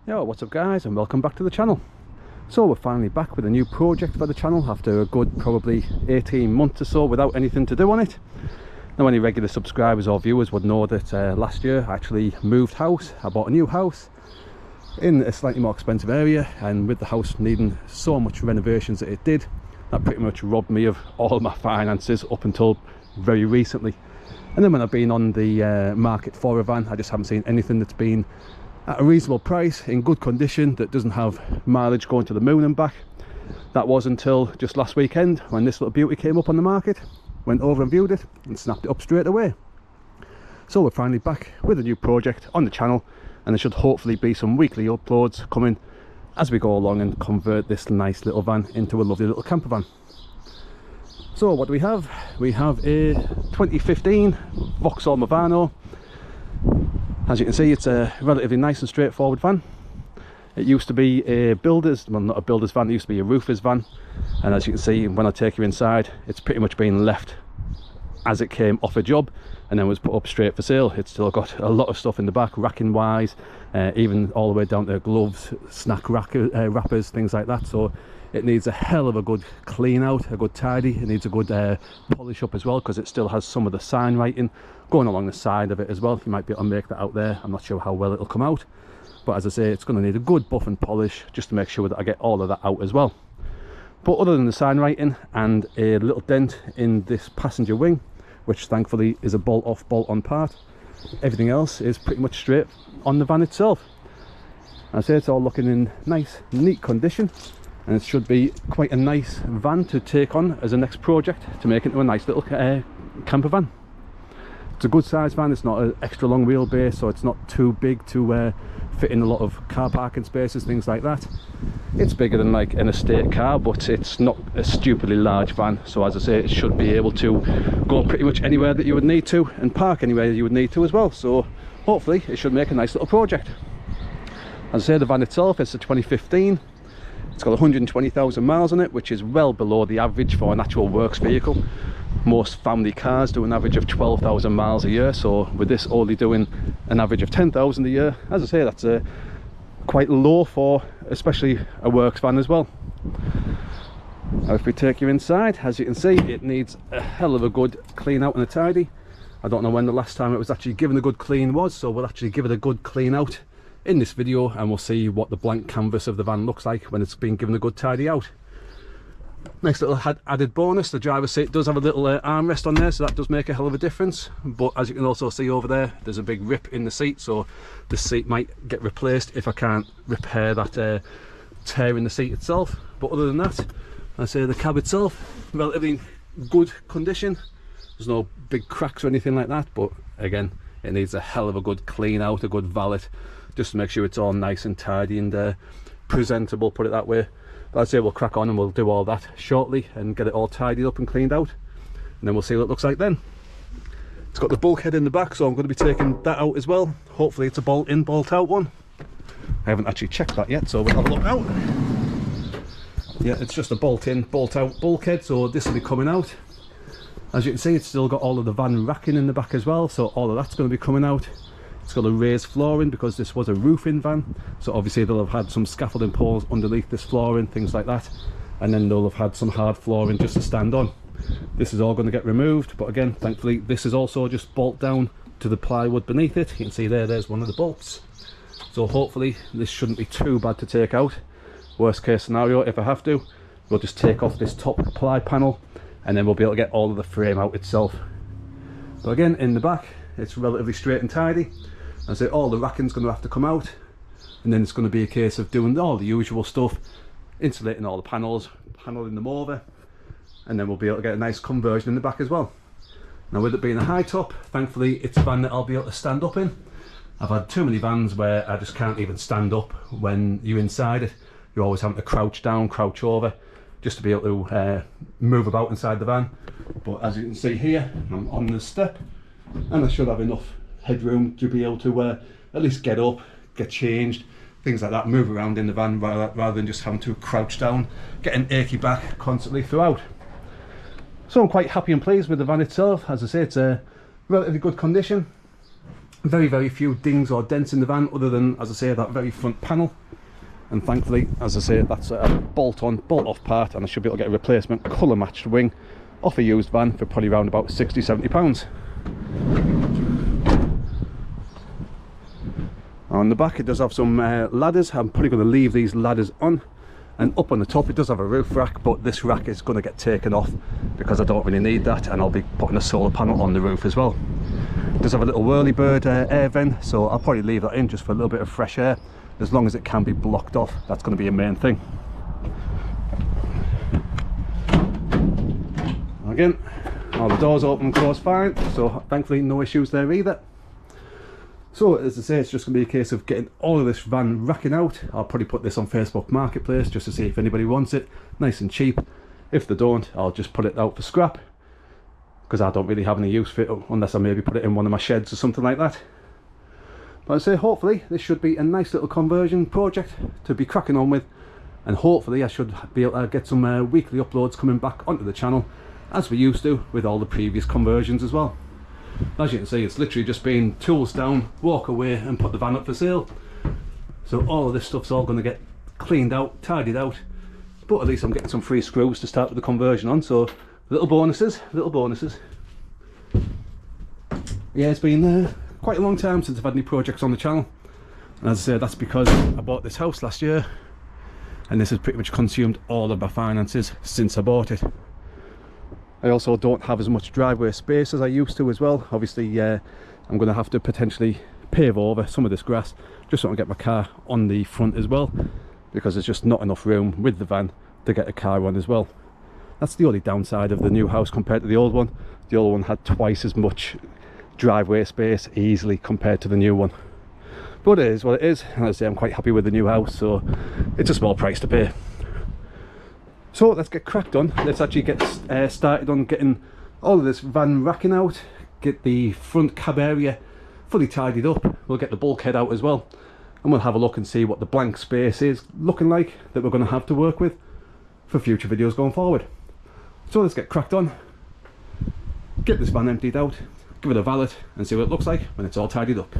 Yo, what's up guys, and welcome back to the channel. So we're finally back with a new project for the channel after a good probably 18 months or so without anything to do on it. Now any regular subscribers or viewers would know that last year I actually moved house. I bought a new house in a slightly more expensive area, and with the house needing so much renovations that it did, that pretty much robbed me of all my finances up until very recently. And then when I've been on the market for a van, I just haven't seen anything that's been at a reasonable price, in good condition, that doesn't have mileage going to the moon and back. That was until just last weekend when this little beauty came up on the market. Went over and viewed it and snapped it up straight away. So we're finally back with a new project on the channel, and there should hopefully be some weekly uploads coming as we go along and convert this nice little van into a lovely little camper van. So what do we have? We have a 2015 Vauxhall Movano. As you can see, it's a relatively nice and straightforward van. It used to be a builder's, well, not a builder's van, it used to be a roofer's van. And as you can see, when I take you inside, it's pretty much been left as it came off a job and then was put up straight for sale. It's still got a lot of stuff in the back, racking wise, even all the way down to gloves, snack wrappers, things like that. So it needs a hell of a good clean out, a good tidy. It needs a good polish up as well, because it still has some of the sign writing going along the side of it as well. You might be able to make that out there. I'm not sure how well it'll come out, but as I say, it's going to need a good buff and polish just to make sure that I get all of that out as well. But other than the sign writing and a little dent in this passenger wing, which thankfully is a bolt off bolt on part, everything else is pretty much straight on the van itself. I say it's all looking in nice neat condition, and it should be quite a nice van to take on as a next project to make into a nice little camper van. It's a good size van. It's not an extra long wheelbase, so it's not too big to fit in a lot of car parking spaces, things like that. It's bigger than like an estate car, but it's not a stupidly large van. So as I say, it should be able to go pretty much anywhere that you would need to, and park anywhere you would need to as well. So hopefully it should make a nice little project. As I say, the van itself is a 2015. It's got 120,000 miles on it, which is well below the average for an actual works vehicle. Most family cars do an average of 12,000 miles a year, so with this only doing an average of 10,000 a year, as I say, that's quite low for especially a works van as well. Now if we take you inside, as you can see, it needs a hell of a good clean out and a tidy. I don't know when the last time it was actually given a good clean was, so we'll actually give it a good clean out in this video, and we'll see what the blank canvas of the van looks like when it's been given a good tidy out. Nice little added bonus, the driver's seat does have a little armrest on there, so that does make a hell of a difference. But as you can also see over there, there's a big rip in the seat, so the seat might get replaced if I can't repair that tear in the seat itself. But other than that, I say the cab itself, relatively good condition. There's no big cracks or anything like that, but again, it needs a hell of a good clean out, a good valet, just to make sure it's all nice and tidy and presentable, put it that way. But I'd say we'll crack on and we'll do all that shortly and get it all tidied up and cleaned out, and then we'll see what it looks like then. It's got the bulkhead in the back, so I'm going to be taking that out as well. Hopefully it's a bolt in, bolt out one. I haven't actually checked that yet, so we'll have a look out. Yeah, it's just a bolt in, bolt out bulkhead, so this will be coming out. As you can see, it's still got all of the van racking in the back as well, so all of that's going to be coming out. It's got a raised flooring because this was a roofing van, so obviously they'll have had some scaffolding poles underneath this flooring, things like that, and then they'll have had some hard flooring just to stand on. This is all going to get removed, but again, thankfully this is also just bolt down to the plywood beneath it. You can see there's one of the bolts, so hopefully this shouldn't be too bad to take out. Worst case scenario, if I have to, we'll just take off this top ply panel and then we'll be able to get all of the frame out itself. But again, in the back it's relatively straight and tidy. I say all the racking's going to have to come out, and then it's going to be a case of doing all the usual stuff, insulating all the panels, paneling them over, and then we'll be able to get a nice conversion in the back as well. Now with it being a high top, thankfully it's a van that I'll be able to stand up in. I've had too many vans where I just can't even stand up when you're inside it. You're always having to crouch down, crouch over, just to be able to move about inside the van. But as you can see here, I'm on the step, and I should have enough headroom to be able to at least get up, get changed, things like that, move around in the van rather than just having to crouch down, get an achy back constantly throughout. So I'm quite happy and pleased with the van itself. As I say, it's a relatively good condition. Very, very few dings or dents in the van, other than, as I say, that very front panel. And thankfully, as I say, that's a bolt-on, bolt-off part, and I should be able to get a replacement colour-matched wing off a used van for probably around about £60–70. On the back, it does have some ladders. I'm probably going to leave these ladders on. And up on the top, it does have a roof rack, but this rack is going to get taken off because I don't really need that, and I'll be putting a solar panel on the roof as well. It does have a little whirlybird air vent, so I'll probably leave that in just for a little bit of fresh air, as long as it can be blocked off. That's going to be a main thing. Again, all the doors open and close fine, so thankfully no issues there either. So as I say, it's just going to be a case of getting all of this van racking out. I'll probably put this on Facebook Marketplace just to see if anybody wants it, nice and cheap. If they don't, I'll just put it out for scrap, because I don't really have any use for it unless I maybe put it in one of my sheds or something like that. But I say, hopefully this should be a nice little conversion project to be cracking on with, and hopefully I should be able to get some weekly uploads coming back onto the channel as we used to with all the previous conversions as well. As you can see, it's literally just been tools down, walk away and put the van up for sale. So all of this stuff's all going to get cleaned out, tidied out, but at least I'm getting some free screws to start with the conversion on, so little bonuses, little bonuses. Yeah, it's been quite a long time since I've had any projects on the channel, and as I say, that's because I bought this house last year, and this has pretty much consumed all of my finances since I bought it. I also don't have as much driveway space as I used to as well. Obviously, I'm going to have to potentially pave over some of this grass just so I can get my car on the front as well, because there's just not enough room with the van to get a car on as well. That's the only downside of the new house compared to the old one. The old one had twice as much driveway space easily compared to the new one. But it is what it is, and as I say, I'm quite happy with the new house, so it's a small price to pay. So let's get cracked on. Let's actually get started on getting all of this van racking out, get the front cab area fully tidied up. We'll get the bulkhead out as well, and we'll have a look and see what the blank space is looking like that we're going to have to work with for future videos going forward. So let's get cracked on, get this van emptied out, give it a valet and see what it looks like when it's all tidied up.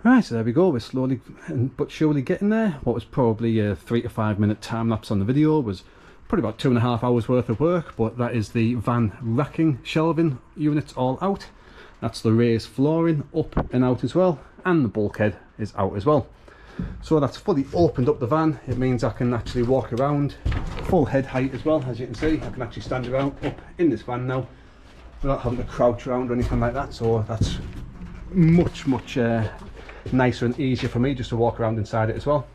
Right, so there we go, we're slowly but surely getting there. What was probably a 3 to 5 minute time lapse on the video was probably about 2.5 hours worth of work, but that is the van racking shelving units all out. That's the raised flooring up and out as well, and the bulkhead is out as well. So that's fully opened up the van. It means I can actually walk around full head height as well. As you can see, I can actually stand around up in this van now without having to crouch around or anything like that. So that's much nicer and easier for me just to walk around inside it as well.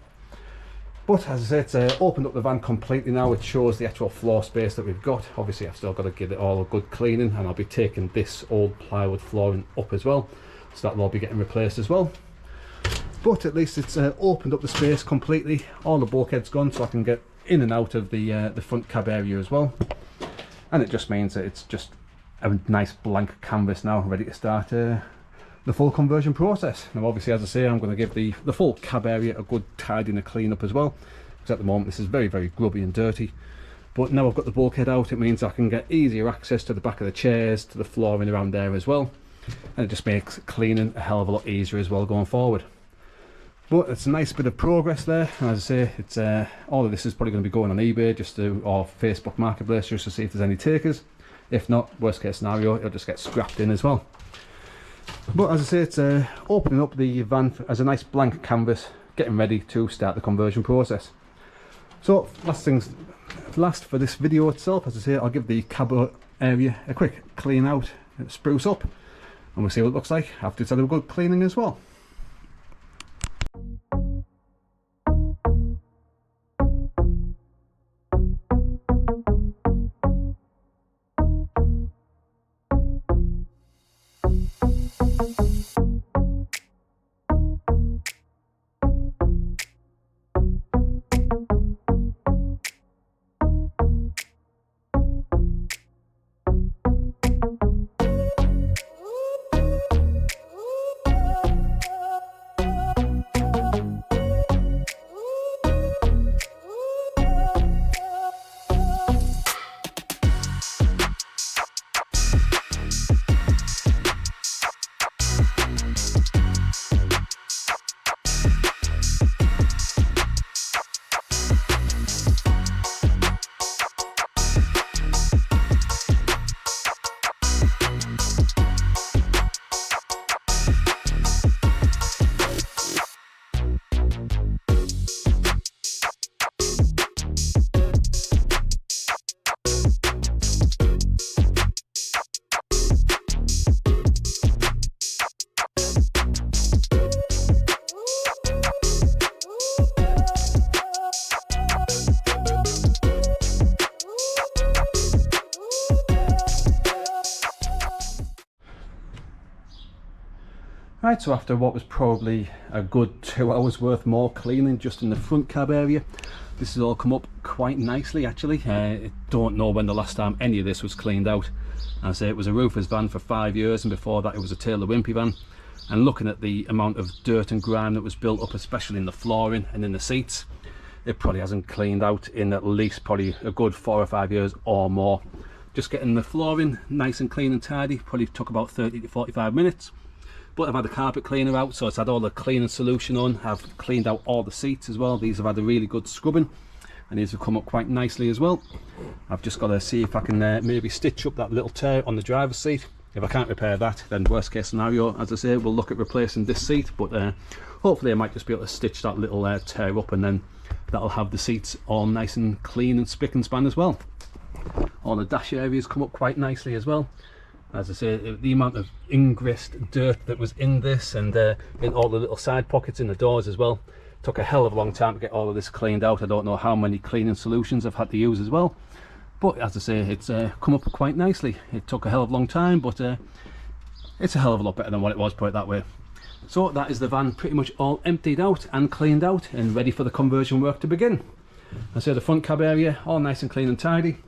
But as I say, it's opened up the van completely now. It shows the actual floor space that we've got. Obviously I've still got to give it all a good cleaning, and I'll be taking this old plywood flooring up as well, so that'll all be getting replaced as well. But at least it's opened up the space completely. All the bulkhead's gone, so I can get in and out of the front cab area as well. And it just means that it's just a nice blank canvas now, ready to start the full conversion process. Now obviously, as I say, I'm going to give the full cab area a good tidying and clean up as well, because at the moment this is very grubby and dirty. But now I've got the bulkhead out, it means I can get easier access to the back of the chairs, to the flooring around there as well, and it just makes cleaning a hell of a lot easier as well going forward. But it's a nice bit of progress there. As I say, it's all of this is probably going to be going on eBay just to, or Facebook Marketplace, just to see if there's any takers. If not, worst case scenario, it'll just get scrapped in as well. But as I say, it's opening up the van as a nice blank canvas, getting ready to start the conversion process. So last for this video itself, as I say, I'll give the cab area a quick clean out, spruce up, and we'll see what it looks like after it's had a good cleaning as well. Right, so after what was probably a good 2 hours worth more cleaning just in the front cab area, this has all come up quite nicely actually. I don't know when the last time any of this was cleaned out. I say it was a roofer's van for 5 years, and before that it was a Taylor Wimpey van. And looking at the amount of dirt and grime that was built up, especially in the flooring and in the seats, it probably hasn't cleaned out in at least probably a good 4 or 5 years or more. Just getting the flooring nice and clean and tidy probably took about 30 to 45 minutes. But I've had the carpet cleaner out, so it's had all the cleaning solution on. I've cleaned out all the seats as well. These have had a really good scrubbing, and these have come up quite nicely as well. I've just got to see if I can maybe stitch up that little tear on the driver's seat. If I can't repair that, then worst case scenario, as I say, we'll look at replacing this seat. But hopefully I might just be able to stitch that little tear up, and then that'll have the seats all nice and clean and spick and span as well. All the dash areas come up quite nicely as well. As I say, the amount of ingressed dirt that was in this, and in all the little side pockets in the doors as well, took a hell of a long time to get all of this cleaned out. I don't know how many cleaning solutions I've had to use as well, but as I say, it's come up quite nicely. It took a hell of a long time, but it's a hell of a lot better than what it was, put it that way. So that is the van pretty much all emptied out and cleaned out and ready for the conversion work to begin. I say the front cab area all nice and clean and tidy.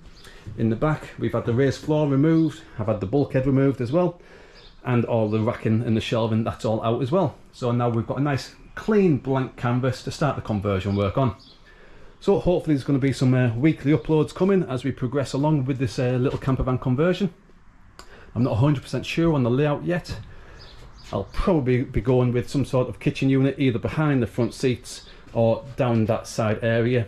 In the back we've had the raised floor removed, I've had the bulkhead removed as well, and all the racking and the shelving, that's all out as well. So now we've got a nice clean blank canvas to start the conversion work on. So hopefully there's going to be some weekly uploads coming as we progress along with this little camper van conversion. I'm not 100% sure on the layout yet. I'll probably be going with some sort of kitchen unit either behind the front seats or down that side area,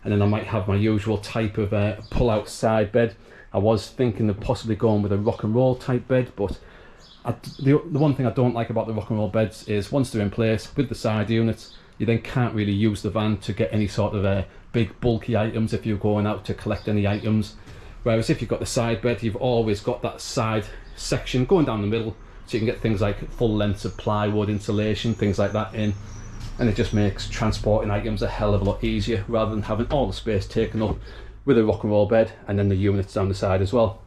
and then I might have my usual type of pull-out side bed. I was thinking of possibly going with a rock and roll type bed, but the one thing I don't like about the rock and roll beds is once they're in place with the side units, you then can't really use the van to get any sort of big bulky items if you're going out to collect any items. Whereas if you've got the side bed, you've always got that side section going down the middle, so you can get things like full lengths of plywood, insulation, things like that in, and it just makes transporting items a hell of a lot easier rather than having all the space taken up with a rock and roll bed and then the units down the side as well.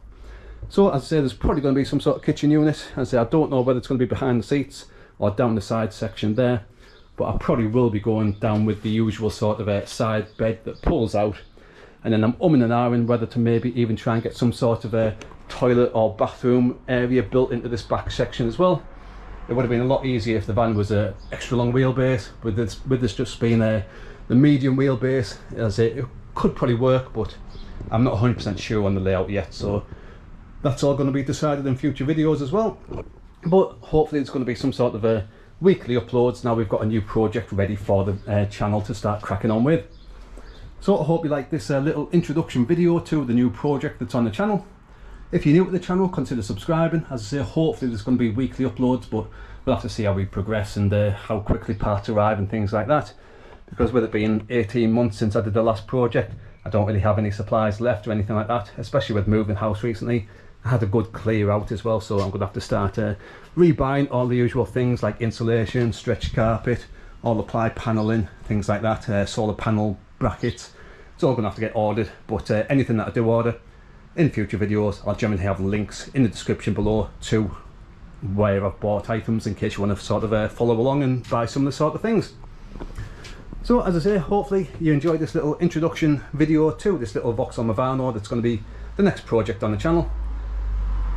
So as I say, there's probably going to be some sort of kitchen unit. As I say, I don't know whether it's going to be behind the seats or down the side section there, but I probably will be going down with the usual sort of a side bed that pulls out, and then I'm umming and ahhing whether to maybe even try and get some sort of a toilet or bathroom area built into this back section as well. It would have been a lot easier if the van was a extra long wheelbase. With this just being the medium wheelbase, as it could probably work, but I'm not 100% sure on the layout yet, so that's all going to be decided in future videos as well. But hopefully it's going to be some sort of a weekly uploads now we've got a new project ready for the channel to start cracking on with. So I hope you like this little introduction video to the new project that's on the channel. If you're new to the channel, consider subscribing. As I say, hopefully there's going to be weekly uploads, but we'll have to see how we progress and how quickly parts arrive and things like that. Because with it being 18 months since I did the last project, I don't really have any supplies left or anything like that, especially with moving house recently. I had a good clear out as well, so I'm going to have to start rebuying all the usual things like insulation, stretch carpet, all the ply panelling, things like that, solar panel brackets. It's all going to have to get ordered, but anything that I do order in future videos, I'll generally have links in the description below to where I've bought items in case you want to sort of follow along and buy some of the sort of things. So as I say, hopefully you enjoyed this little introduction video to this little Vauxhall Movano that's going to be the next project on the channel.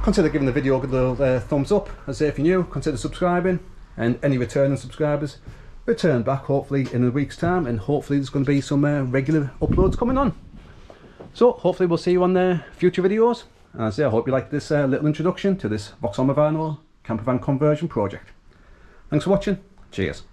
Consider giving the video a good little thumbs up. As I say, if you're new, consider subscribing, and any returning subscribers, return back hopefully in a week's time, and hopefully there's going to be some regular uploads coming on. So hopefully we'll see you on future videos. And as I say, I hope you like this little introduction to this Vauxhall Movano campervan conversion project. Thanks for watching. Cheers.